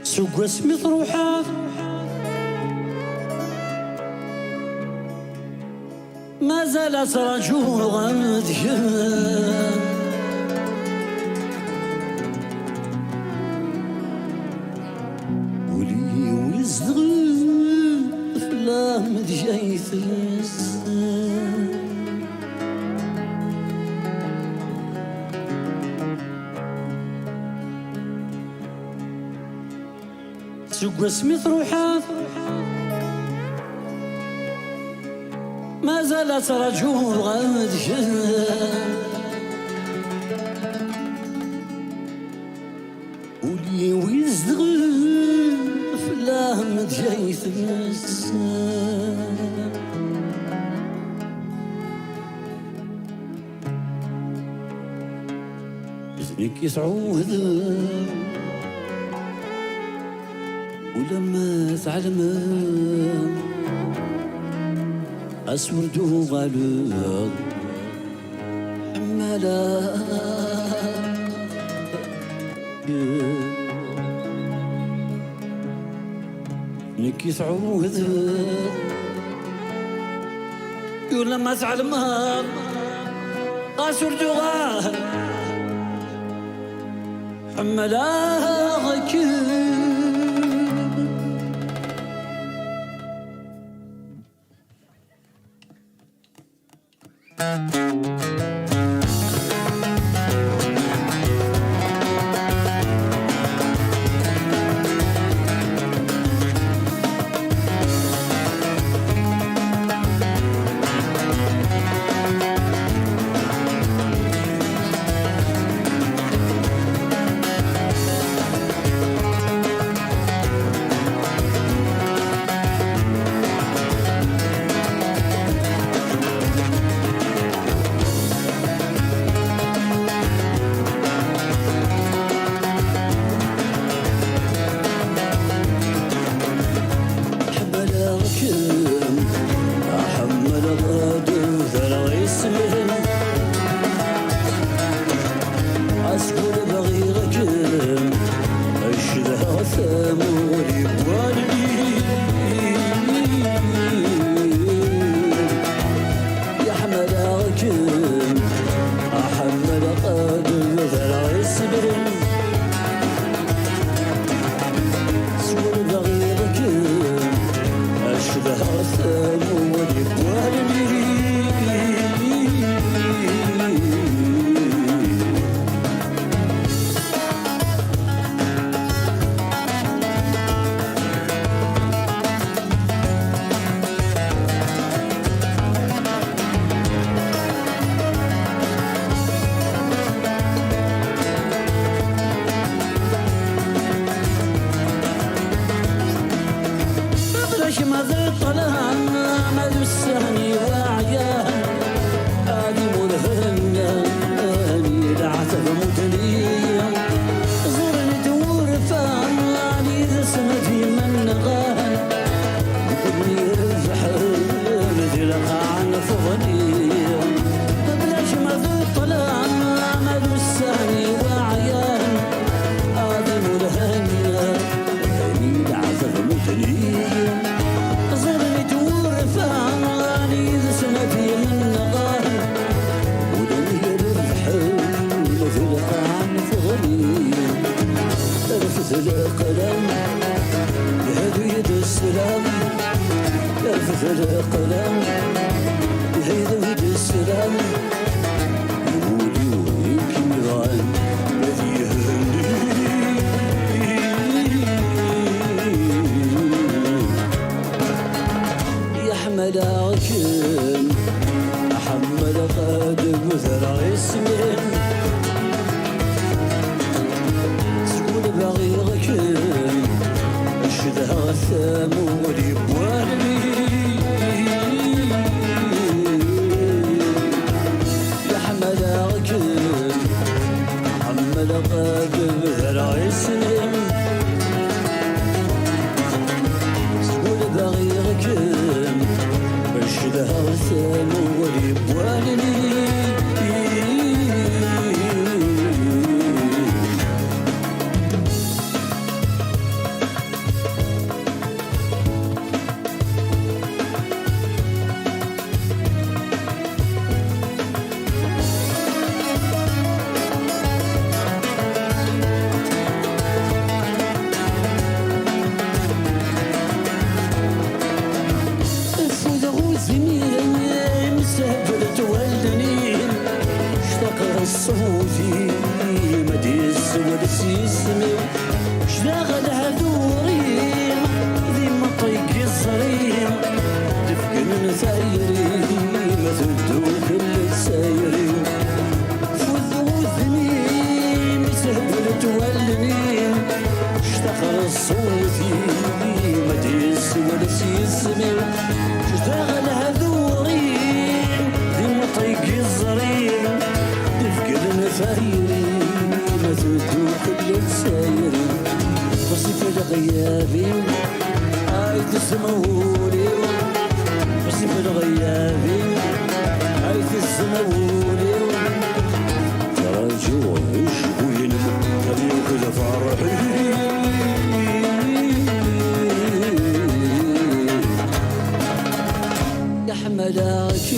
سوق اسمي طروحات ما زالت رجل غاديان ولي ويزغل فلام ديايث سوق اسمي طروحات ما زالت رجل غاديان ولي ويزغل فلام ديايث إذنك يسعود ولما تعلم أسود وغلق حمالا نكي تعود ولما تعلم أسود وغلق حمالا السماء شداغل هذورين ديما طيق الصريم تفكن سايرين ما تدوك السايرين وذني مسهبل تولنين اشتغل صوتي ما ديس ولا سيسمي اشتغل هذورين ديما طيق الزرين تفكر نفايرين ما تدوك السايرين وصف الغيابي عايد السماولي وصف الغيابي عايد السماولي تراجع يشبين خليك لفرحي يا حملاك